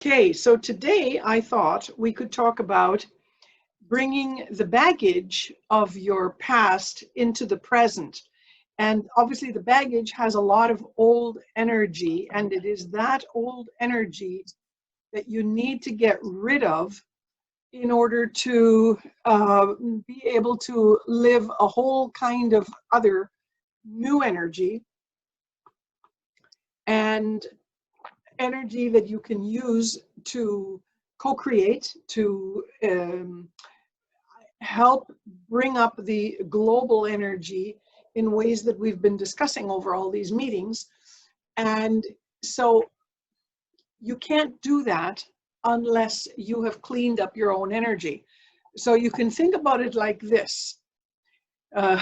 Okay, so today I thought we could talk about bringing the baggage of your past into the present. And obviously, the baggage has a lot of old energy, and it is that old energy that you need to get rid of in order to be able to live a whole kind of other new energy and energy that you can use to co-create, to help bring up the global energy in ways that we've been discussing over all these meetings. And so you can't do that unless you have cleaned up your own energy. So you can think about it like this. Uh,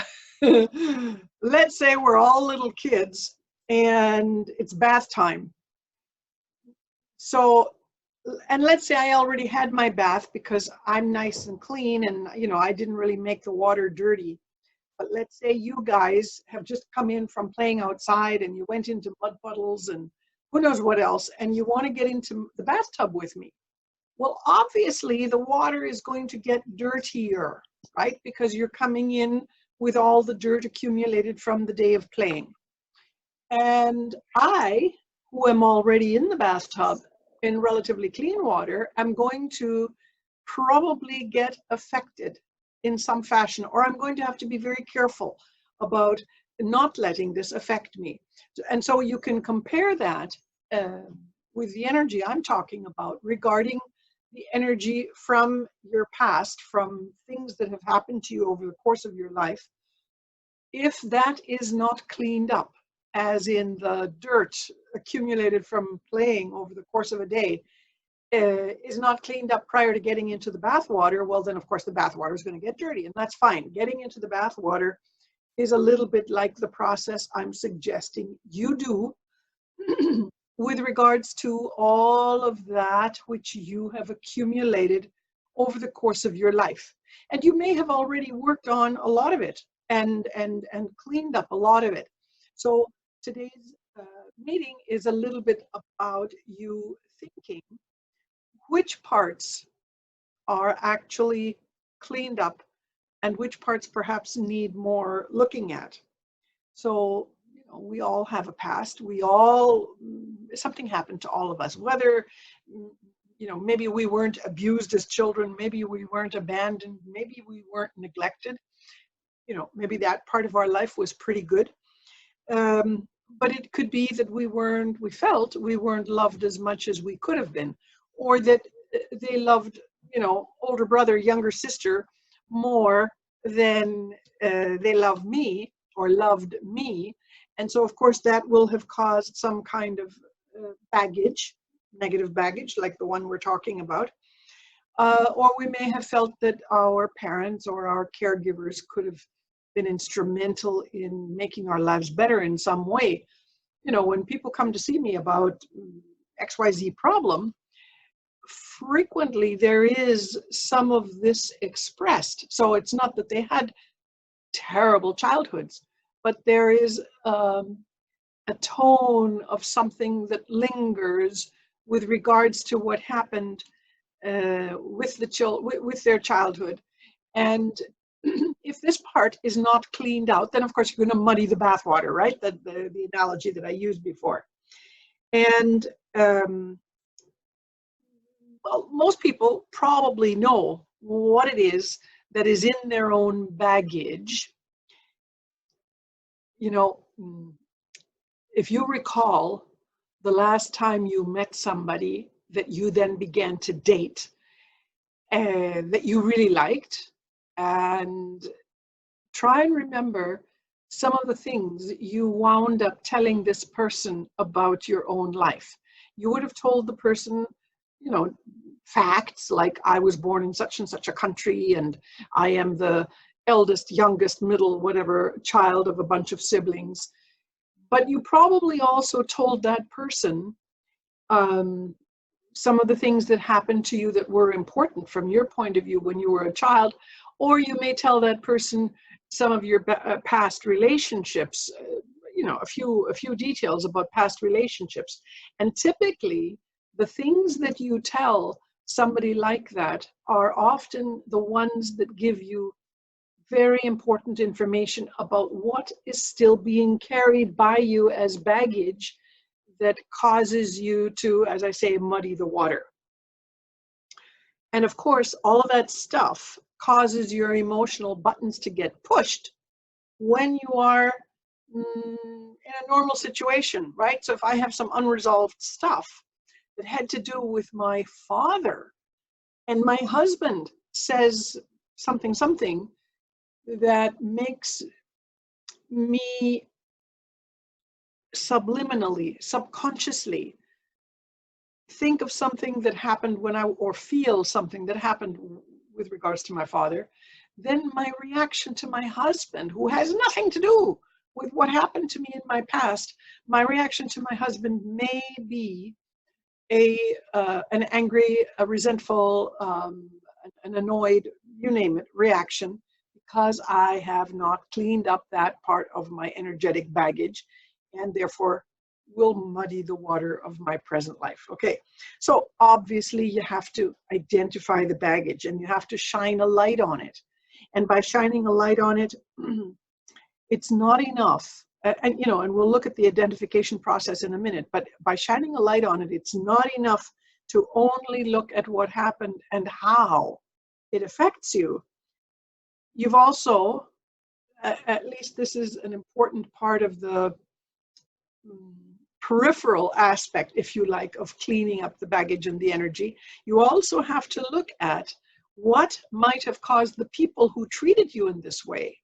let's say we're all little kids and it's bath time. So, and let's say I already had my bath because I'm nice and clean and, I didn't really make the water dirty. But let's say you guys have just come in from playing outside and you went into mud puddles and who knows what else, and you want to get into the bathtub with me. Well, obviously the water is going to get dirtier, right? Because you're coming in with all the dirt accumulated from the day of playing. And I, who am already in the bathtub in relatively clean water, I'm going to probably get affected in some fashion, or I'm going to have to be very careful about not letting this affect me. And so you can compare that with the energy I'm talking about regarding the energy from your past, from things that have happened to you over the course of your life. If that is not cleaned up, as in the dirt accumulated from playing over the course of a day, is not cleaned up prior to getting into the bath water, well, then of course the bath water is going to get dirty, and that's fine. Getting into the bath water is a little bit like the process I'm suggesting you do with regards to all of that which you have accumulated over the course of your life. And you may have already worked on a lot of it and cleaned up a lot of it. So today's meeting is a little bit about you thinking which parts are actually cleaned up and which parts perhaps need more looking at. So, we all have a past. Something happened to all of us, whether, maybe we weren't abused as children, maybe we weren't abandoned, maybe we weren't neglected. Maybe that part of our life was pretty good. But it could be that we felt we weren't loved as much as we could have been, or that they loved, older brother, younger sister more than they loved me or loved me. And so, of course, that will have caused some kind of baggage, negative baggage, like the one we're talking about. Or we may have felt that our parents or our caregivers could have been instrumental in making our lives better in some way. When people come to see me about XYZ problem, frequently there is some of this expressed. So it's not that they had terrible childhoods, but there is a tone of something that lingers with regards to what happened with their childhood. And if this part is not cleaned out, then of course you're going to muddy the bathwater, right? The analogy that I used before. And well, most people probably know what it is that is in their own baggage. If you recall the last time you met somebody that you then began to date that you really liked, and try and remember some of the things you wound up telling this person about your own life. You would have told the person, facts like I was born in such and such a country and I am the eldest, youngest, middle, whatever child of a bunch of siblings. But you probably also told that person some of the things that happened to you that were important from your point of view when you were a child, or you may tell that person some of your past relationships, a few details about past relationships. And typically The things that you tell somebody like that are often the ones that give you very important information about what is still being carried by you as baggage that causes you to, as I say, muddy the water. And of course, all of that stuff causes your emotional buttons to get pushed when you are in a normal situation, right? So if I have some unresolved stuff that had to do with my father, and my husband says something that makes me subliminally, subconsciously think of something that happened or feel something that happened with regards to my father, then my reaction to my husband, who has nothing to do with what happened to me in my past, my reaction to my husband may be an angry, a resentful, an annoyed, you name it, reaction, because I have not cleaned up that part of my energetic baggage, and therefore will muddy the water of my present life. Okay, so obviously you have to identify the baggage and you have to shine a light on it. And by shining a light on it, it's not enough. And we'll look at the identification process in a minute, but by shining a light on it, it's not enough to only look at what happened and how it affects you. You've also, at least this is an important part of the peripheral aspect, if you like, of cleaning up the baggage and the energy. You also have to look at what might have caused the people who treated you in this way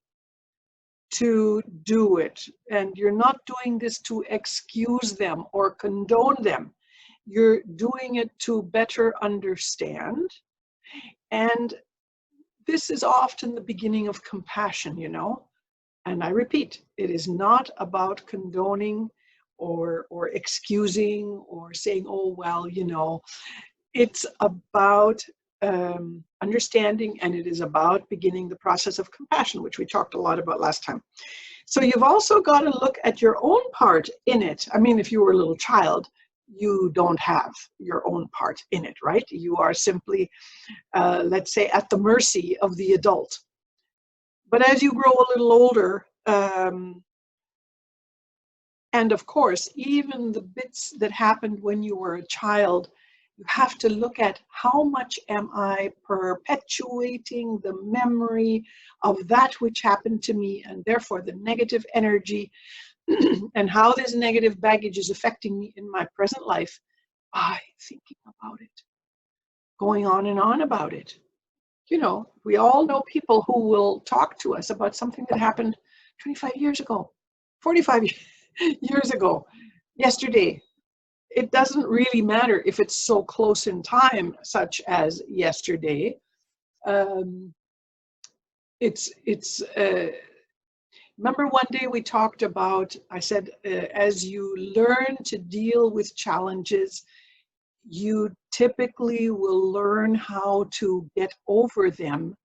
to do it. And you're not doing this to excuse them or condone them. You're doing it to better understand. And this is often the beginning of compassion, And I repeat, it is not about condoning or excusing or saying, oh, well, It's about understanding, and it is about beginning the process of compassion, which we talked a lot about last time. So you've also got to look at your own part in it. I mean, if you were a little child, you don't have your own part in it, right? You are simply, let's say, at the mercy of the adult. But as you grow a little older, and of course, even the bits that happened when you were a child, you have to look at how much am I perpetuating the memory of that which happened to me, and therefore the negative energy and how this negative baggage is affecting me in my present life by thinking about it, going on and on about it. We all know people who will talk to us about something that happened 25 years ago, 45 years ago, yesterday. It doesn't really matter if it's so close in time, such as yesterday. Remember one day we talked about, I said, as you learn to deal with challenges, you typically will learn how to get over them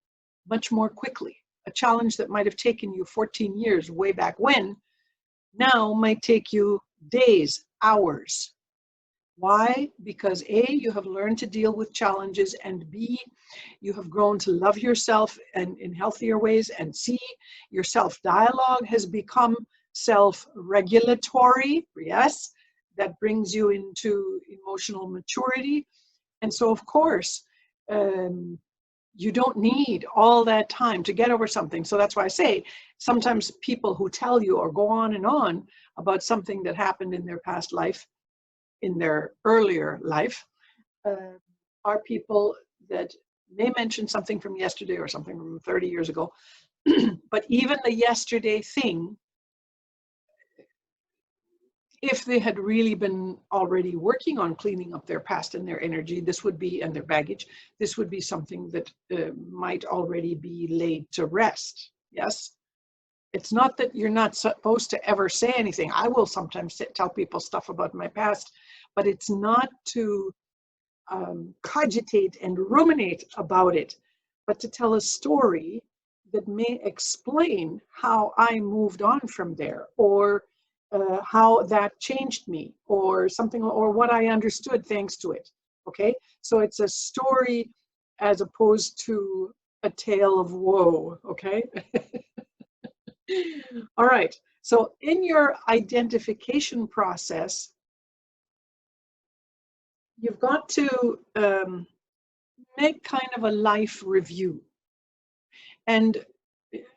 much more quickly. A challenge that might have taken you 14 years way back when, now might take you days, hours. Why? Because A, you have learned to deal with challenges, and B, you have grown to love yourself and in healthier ways, and C, your self-dialogue has become self-regulatory, yes, that brings you into emotional maturity. And so, of course, you don't need all that time to get over something. So that's why I say, sometimes people who tell you or go on and on about something that happened in their past life, in their earlier life, are people that may mention something from yesterday or something from 30 years ago. But even the yesterday thing, if they had really been already working on cleaning up their past and their energy, this would be, and their baggage, this would be something that might already be laid to rest. Yes? It's not that you're not supposed to ever say anything. I will sometimes tell people stuff about my past, but it's not to cogitate and ruminate about it, but to tell a story that may explain how I moved on from there, or how that changed me, or something, or what I understood thanks to it. Okay, so it's a story as opposed to a tale of woe. Okay. All right. So in your identification process, you've got to make kind of a life review. And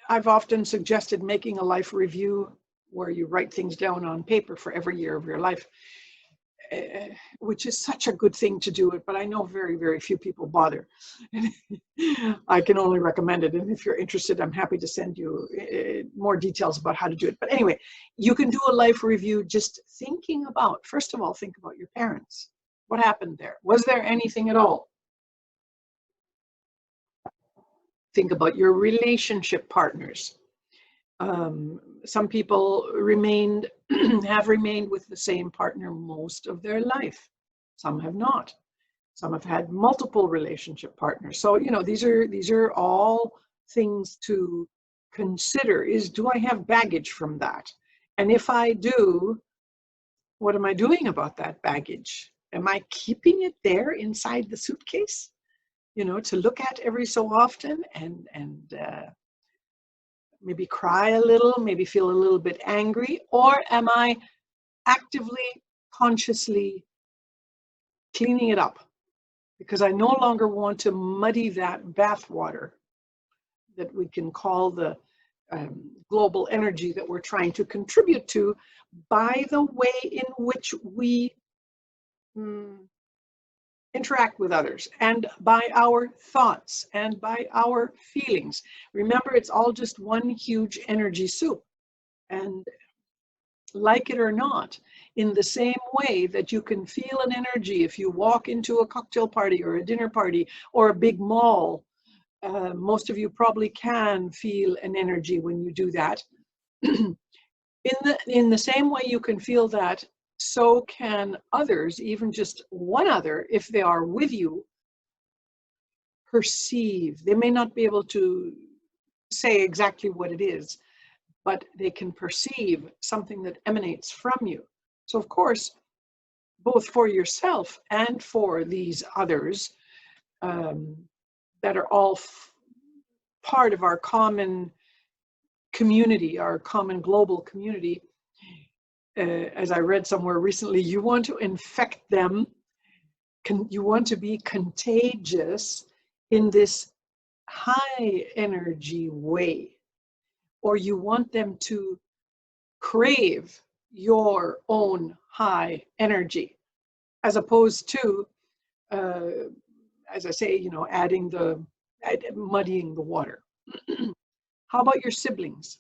I've often suggested making a life review where you write things down on paper for every year of your life, which is such a good thing to do it, but I know very, very few people bother. I can only recommend it. And if you're interested, I'm happy to send you more details about how to do it. But anyway, you can do a life review just thinking about, first of all, think about your parents. What happened there? Was there anything at all? Think about your relationship partners. Some people have remained with the same partner most of their life. Some have not. Some have had multiple relationship partners. So, these are all things to consider. Do I have baggage from that? And if I do, what am I doing about that baggage? Am I keeping it there inside the suitcase, to look at every so often and maybe cry a little, maybe feel a little bit angry? Or am I actively, consciously cleaning it up? Because I no longer want to muddy that bathwater that we can call the global energy that we're trying to contribute to by the way in which we interact with others, and by our thoughts and by our feelings. Remember, it's all just one huge energy soup. And like it or not, in the same way that you can feel an energy if you walk into a cocktail party or a dinner party or a big mall, most of you probably can feel an energy when you do that. In the same way you can feel that, so can others, even just one other, if they are with you, perceive. They may not be able to say exactly what it is, but they can perceive something that emanates from you. So of course, both for yourself and for these others that are all part of our common community, our common global community, as I read somewhere recently, you want to infect them, you want to be contagious in this high energy way, or you want them to crave your own high energy, as opposed to, as I say, muddying the water. How about your siblings?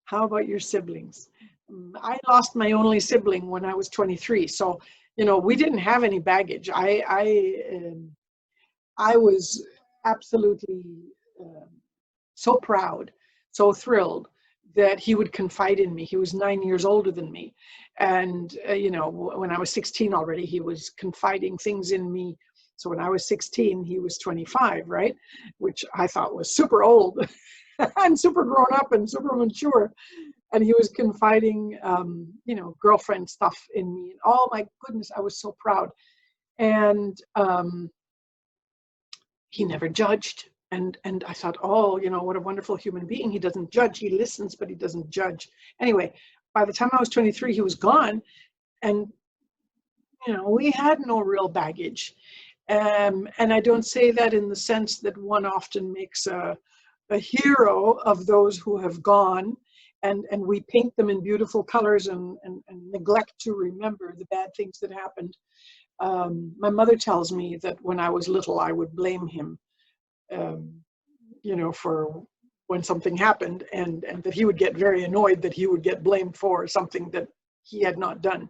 How about your siblings? I lost my only sibling when I was 23. So, we didn't have any baggage. I was absolutely so proud, so thrilled that he would confide in me. He was 9 years older than me. And, when I was 16 already, he was confiding things in me. So when I was 16, he was 25, right? Which I thought was super old. I'm super grown up and super mature. And he was confiding, girlfriend stuff in me. Oh my goodness, I was so proud. And he never judged. And I thought, oh, what a wonderful human being. He doesn't judge. He listens, but he doesn't judge. Anyway, by the time I was 23, he was gone. And, we had no real baggage. And I don't say that in the sense that one often makes a hero of those who have gone, and we paint them in beautiful colors and neglect to remember the bad things that happened. My mother tells me that when I was little, I would blame him, for when something happened, and that he would get very annoyed that he would get blamed for something that he had not done.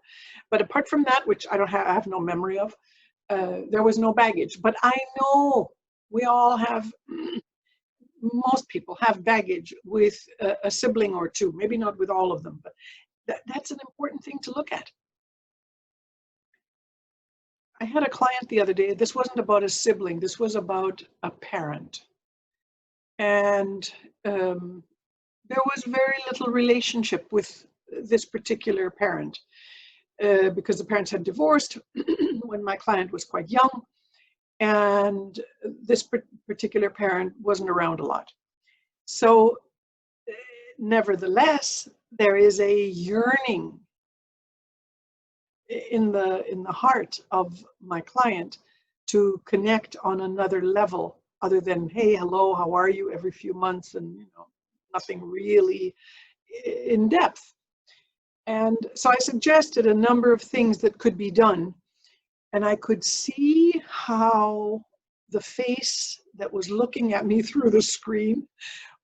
But apart from that, which I have no memory of, there was no baggage. But I know we all have, most people have baggage with a sibling or two, maybe not with all of them, but that's an important thing to look at. I had a client the other day. This wasn't about a sibling. This was about a parent. And there was very little relationship with this particular parent because the parents had divorced when my client was quite young, and this particular parent wasn't around a lot. So nevertheless, there is a yearning in the heart of my client to connect on another level other than, hey, hello, how are you, every few months, and nothing really in depth. And so I suggested a number of things that could be done, and I could see how the face that was looking at me through the screen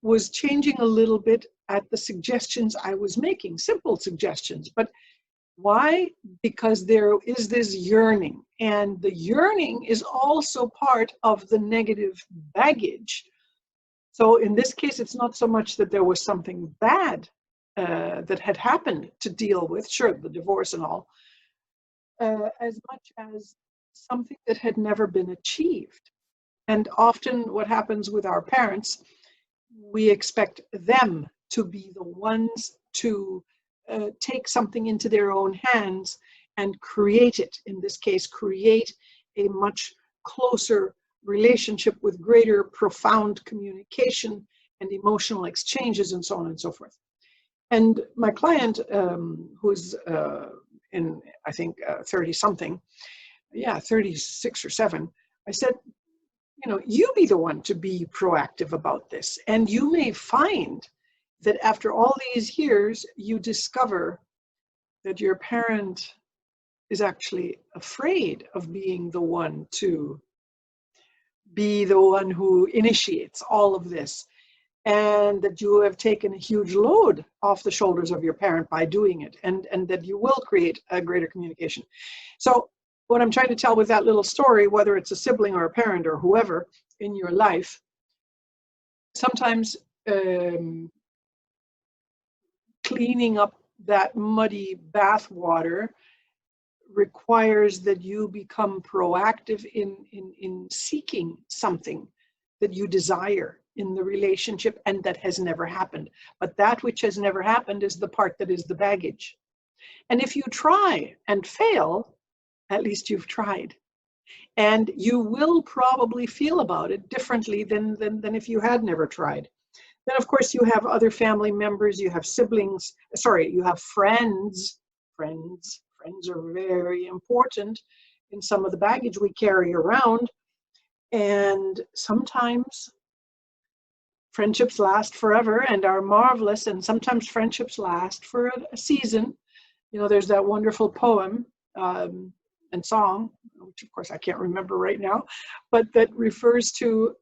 was changing a little bit at the suggestions I was making, simple suggestions. But why? Because there is this yearning, and the yearning is also part of the negative baggage. So in this case, it's not so much that there was something bad that had happened to deal with, sure, the divorce and all, as much as something that had never been achieved. And often what happens with our parents, we expect them to be the ones to take something into their own hands and create it. In this case, create a much closer relationship with greater profound communication and emotional exchanges and so on and so forth. And my client, who's in, I think, 30 something, 36 or 7, I said, you be the one to be proactive about this. And you may find that after all these years, you discover that your parent is actually afraid of being the one to be the one who initiates all of this, and that you have taken a huge load off the shoulders of your parent by doing it, and that you will create a greater communication. So what I'm trying to tell with that little story, whether it's a sibling or a parent or whoever in your life, sometimes cleaning up that muddy bathwater requires that you become proactive in seeking something that you desire in the relationship and that has never happened. But that which has never happened is the part that is the baggage. And if you try and fail, at least you've tried. And you will probably feel about it differently than if you had never tried. Then, of course, you have other family members, you have siblings, you have friends. Friends are very important in some of the baggage we carry around. And sometimes friendships last forever and are marvelous, and sometimes friendships last for a season. There's that wonderful poem and song, which of course I can't remember right now, but that refers to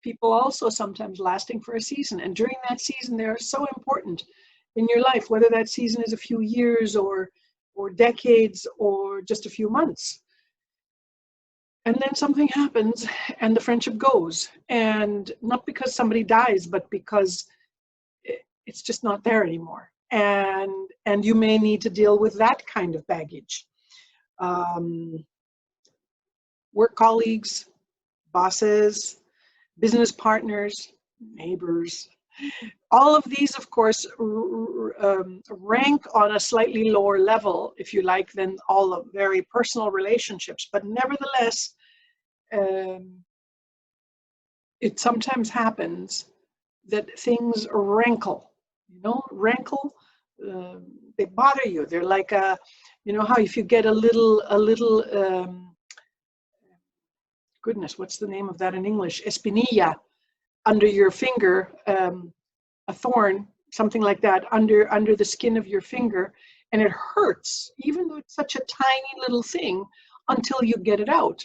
people also sometimes lasting for a season. And during that season, they are so important in your life, whether that season is a few years or decades or just a few months. And then something happens and the friendship goes. And not because somebody dies, but because it's just not there anymore. And you may need to deal with that kind of baggage. Work colleagues, bosses, business partners, neighbors. All of these, of course, rank on a slightly lower level, if you like, than all the very personal relationships. But nevertheless, it sometimes happens that things rankle, rankle. They bother you. They're like how if you get a little, goodness, what's the name of that in English? Espinilla under your finger, a thorn, something like that, under the skin of your finger, and it hurts, even though it's such a tiny little thing, until you get it out.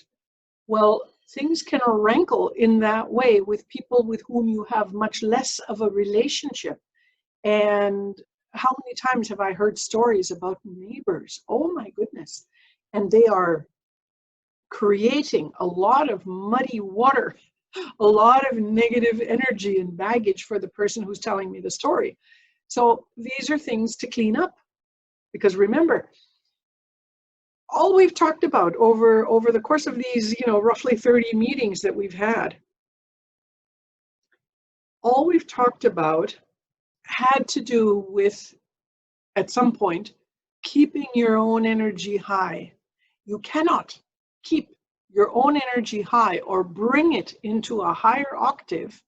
Well, things can rankle in that way with people with whom you have much less of a relationship. And how many times have I heard stories about neighbors? Oh my goodness. And they are creating a lot of muddy water, a lot of negative energy and baggage for the person who's telling me the story. So these are things to clean up, because remember, all we've talked about over the course of these, roughly 30 meetings that we've had, all we've talked about had to do with at some point, keeping your own energy high. You cannot keep your own energy high or bring it into a higher octave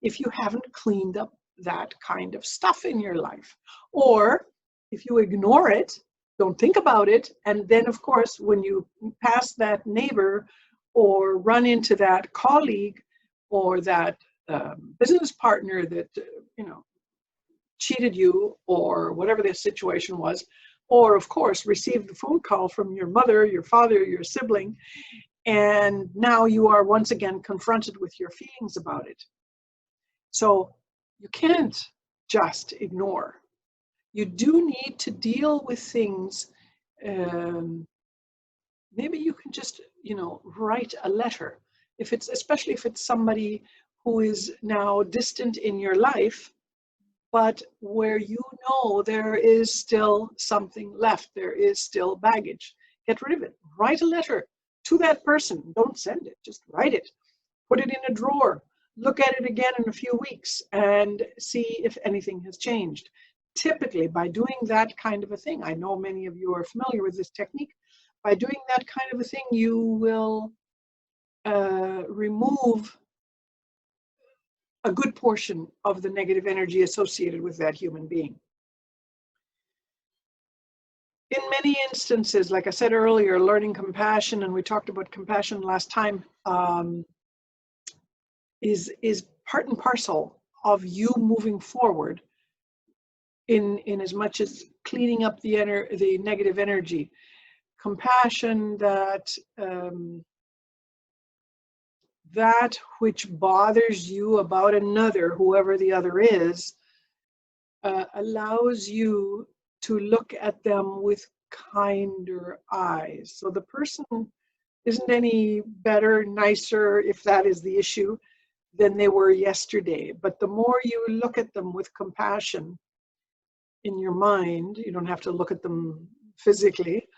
if you haven't cleaned up that kind of stuff in your life. Or if you ignore it, don't think about it, and then of course when you pass that neighbor or run into that colleague or that business partner that cheated you or whatever the situation was, or of course received a phone call from your mother, your father, your sibling, and now you are once again confronted with your feelings about it. So you can't just ignore. You do need to deal with things. Maybe you can just, write a letter. Especially if it's somebody who is now distant in your life, but where there is still something left, there is still baggage. Get rid of it. Write a letter to that person. Don't send it, just write it. Put it in a drawer. Look at it again in a few weeks and see if anything has changed. Typically, by doing that kind of a thing, I know many of you are familiar with this technique, by doing that kind of a thing, you will remove a good portion of the negative energy associated with that human being. In many instances, like I said earlier, learning compassion, and we talked about compassion last time, is part and parcel of you moving forward in as much as cleaning up the negative energy. Compassion, that which bothers you about another, whoever the other is, allows you to look at them with kinder eyes. So the person isn't any better, nicer, if that is the issue, than they were yesterday. But the more you look at them with compassion in your mind, you don't have to look at them physically,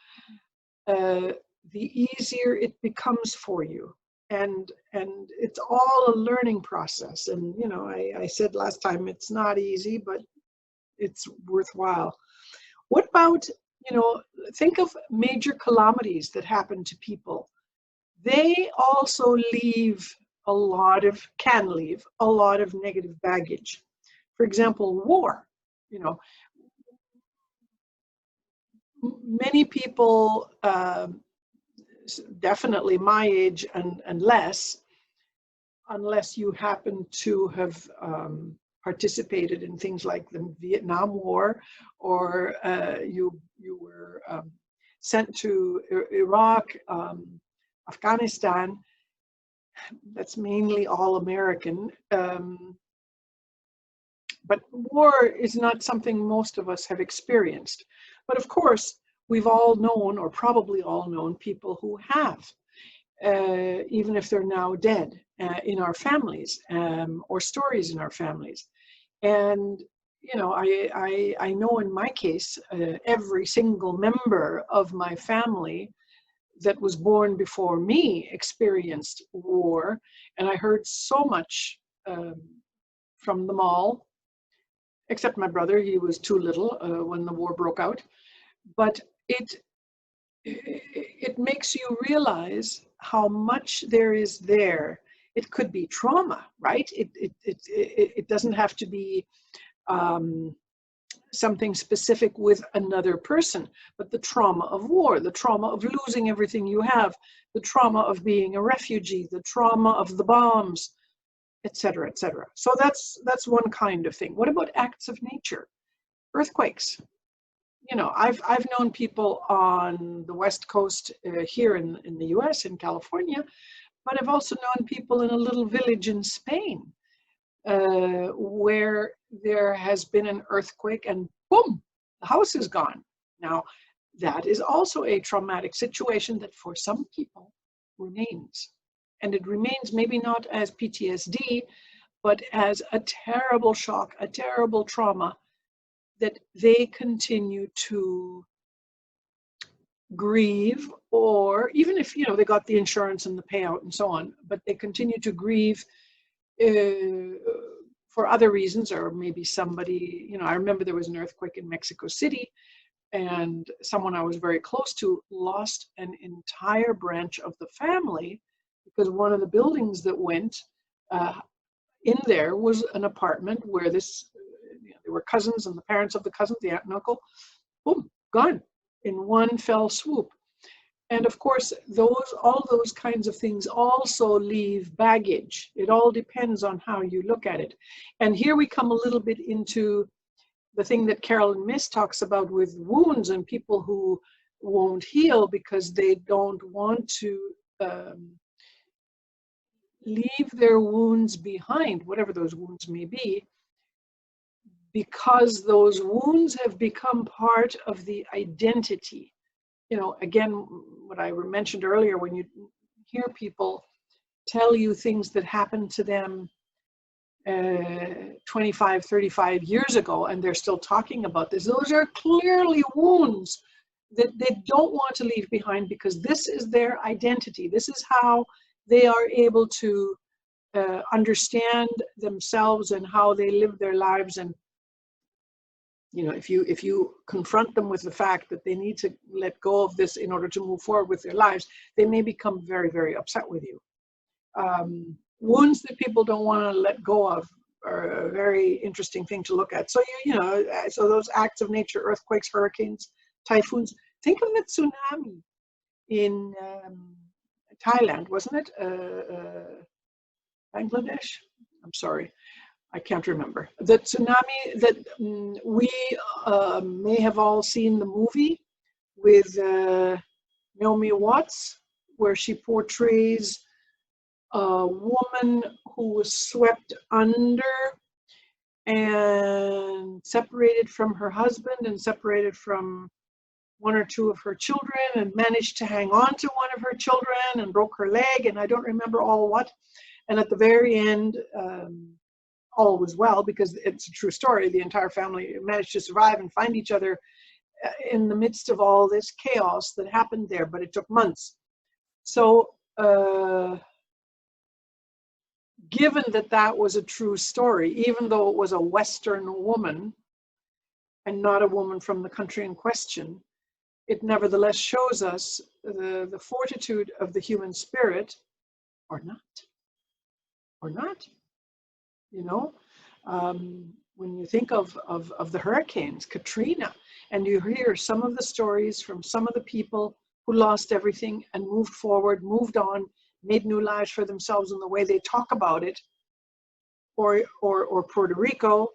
the easier it becomes for you. And it's all a learning process. And, I said last time, it's not easy, but it's worthwhile. What about, think of major calamities that happen to people. They also can leave a lot of negative baggage. For example, war. Many people, definitely my age and less, unless you happen to have participated in things like the Vietnam War, or you were sent to Iraq, Afghanistan. That's mainly all American. But war is not something most of us have experienced. But of course, we've all known, or probably all known, people who have, even if they're now dead, in our families, or stories in our families. And, I know in my case, every single member of my family that was born before me experienced war. And I heard so much from them all, except my brother. He was too little when the war broke out. But it makes you realize how much there is there. It could be trauma, right? It doesn't have to be something specific with another person, but the trauma of war, the trauma of losing everything you have, the trauma of being a refugee, the trauma of the bombs, etc., etc. So that's one kind of thing. What about acts of nature? Earthquakes. I've known people on the West Coast here in the US, in California, but I've also known people in a little village in Spain where there has been an earthquake and boom, the house is gone. Now, that is also a traumatic situation that for some people remains. And it remains maybe not as PTSD, but as a terrible shock, a terrible trauma that they continue to grieve, or even if, they got the insurance and the payout and so on, but they continue to grieve for other reasons, or maybe somebody, you know, I remember there was an earthquake in Mexico City, and someone I was very close to lost an entire branch of the family because one of the buildings that went in there was an apartment where this, you know, there were cousins and the parents of the cousins, the aunt and uncle, boom, gone in one fell swoop. And of course, all those kinds of things also leave baggage. It all depends on how you look at it. And here we come a little bit into the thing that Carolyn Miss talks about with wounds and people who won't heal because they don't want to leave their wounds behind, whatever those wounds may be, because those wounds have become part of the identity. You know, again, what I mentioned earlier, when you hear people tell you things that happened to them 25, 35 years ago, and they're still talking about this, those are clearly wounds that they don't want to leave behind because this is their identity. This is how they are able to understand themselves and how they live their lives. And you know, if you confront them with the fact that they need to let go of this in order to move forward with their lives, they may become very, very upset with you. Wounds that people don't want to let go of are a very interesting thing to look at. So you know, so those acts of nature, earthquakes, hurricanes, typhoons. Think of the tsunami in Thailand, wasn't it? Bangladesh? I'm sorry. I can't remember. The tsunami that we may have all seen the movie with Naomi Watts, where she portrays a woman who was swept under and separated from her husband and separated from one or two of her children and managed to hang on to one of her children and broke her leg, and I don't remember all what. And at the very end, all was well, because it's a true story. The entire family managed to survive and find each other in the midst of all this chaos that happened there, but it took months. So given that that was a true story, even though it was a Western woman and not a woman from the country in question, it nevertheless shows us the fortitude of the human spirit, or not, you know. When you think of the hurricanes, Katrina, and you hear some of the stories from some of the people who lost everything and moved forward, moved on, made new lives for themselves in the way they talk about it, or Puerto Rico,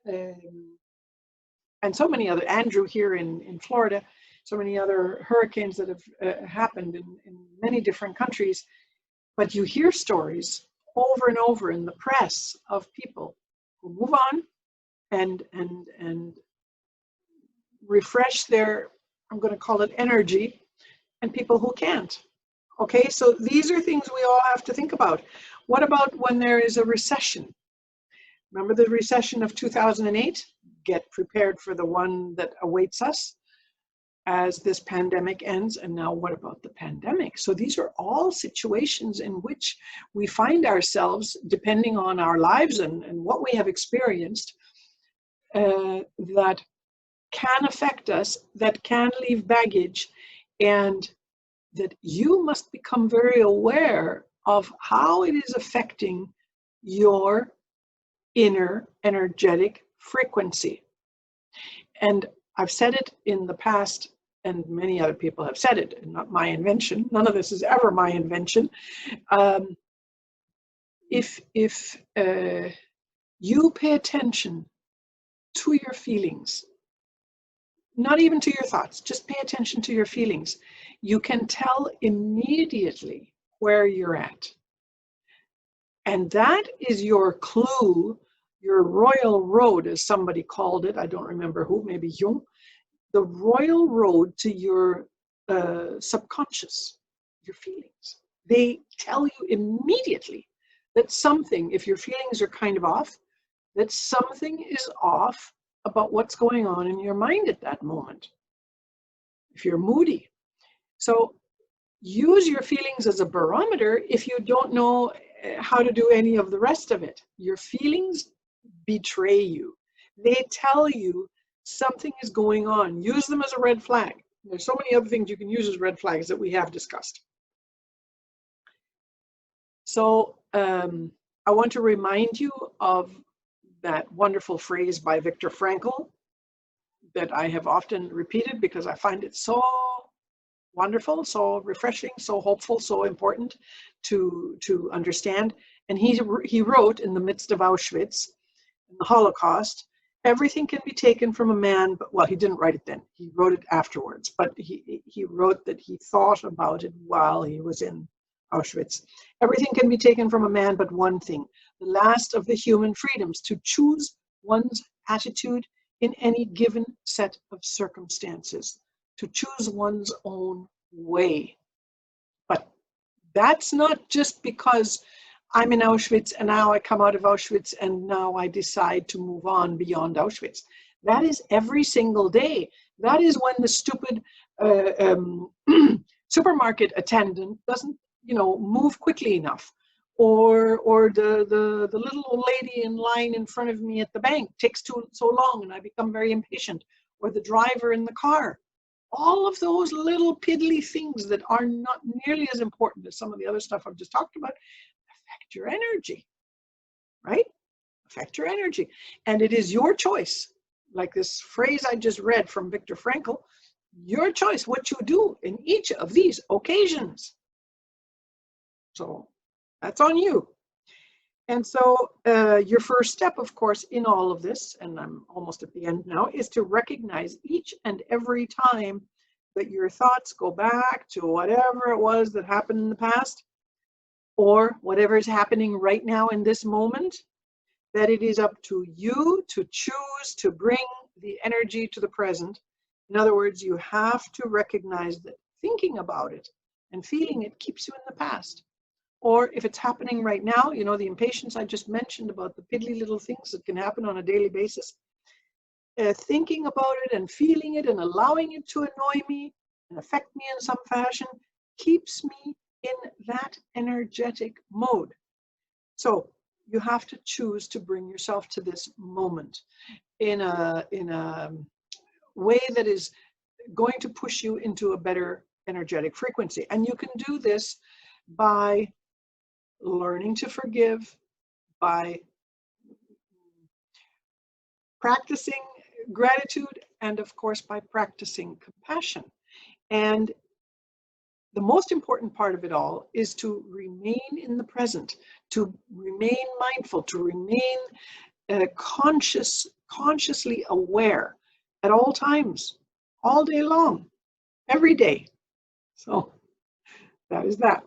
and so many other, Andrew here in Florida, so many other hurricanes that have happened in many different countries. But you hear stories over and over in the press of people who move on and refresh their, I'm going to call it energy, and people who can't. Okay, so these are things we all have to think about. What about when there is a recession? Remember the recession of 2008? Get prepared for the one that awaits us as this pandemic ends. And now what about the pandemic? So these are all situations in which we find ourselves, depending on our lives and what we have experienced, that can affect us, that can leave baggage, and that you must become very aware of how it is affecting your inner energetic frequency. And I've said it in the past, and many other people have said it, not my invention. None of this is ever my invention. If you pay attention to your feelings, not even to your thoughts, just pay attention to your feelings, you can tell immediately where you're at. And that is your clue, your royal road, as somebody called it. I don't remember who, maybe Jung. The royal road to your subconscious, your feelings. They tell you immediately that something, if your feelings are kind of off, that something is off about what's going on in your mind at that moment. If you're moody. So use your feelings as a barometer if you don't know how to do any of the rest of it. Your feelings betray you. They tell you something is going on. Use them as a red flag. There's so many other things you can use as red flags that we have discussed. So I want to remind you of that wonderful phrase by Viktor Frankl that I have often repeated because I find it so wonderful, so refreshing, so hopeful, so important to understand. And he wrote in the midst of Auschwitz, in the Holocaust, everything can be taken from a man, but well, he didn't write it then. He wrote it afterwards, but he wrote that he thought about it while he was in Auschwitz. Everything can be taken from a man, but one thing, the last of the human freedoms, to choose one's attitude in any given set of circumstances, to choose one's own way. But that's not just because I'm in Auschwitz and now I come out of Auschwitz and now I decide to move on beyond Auschwitz. That is every single day. That is when the stupid supermarket attendant doesn't, move quickly enough, or the little old lady in line in front of me at the bank takes so long and I become very impatient, or the driver in the car. All of those little piddly things that are not nearly as important as some of the other stuff I've just talked about affect your energy, right? Affect your energy. And it is your choice, like this phrase I just read from Viktor Frankl, your choice what you do in each of these occasions. So that's on you. And so your first step, of course, in all of this, and I'm almost at the end now, is to recognize each and every time that your thoughts go back to whatever it was that happened in the past, or whatever is happening right now in this moment, that it is up to you to choose to bring the energy to the present. In other words, you have to recognize that thinking about it and feeling it keeps you in the past. Or if it's happening right now, the impatience I just mentioned about the piddly little things that can happen on a daily basis, thinking about it and feeling it and allowing it to annoy me and affect me in some fashion keeps me in that energetic mode. So you have to choose to bring yourself to this moment in a way that is going to push you into a better energetic frequency. And you can do this by learning to forgive, by practicing gratitude, and of course by practicing compassion. And the most important part of it all is to remain in the present, to remain mindful, to remain consciously aware at all times, all day long, every day. So that is that.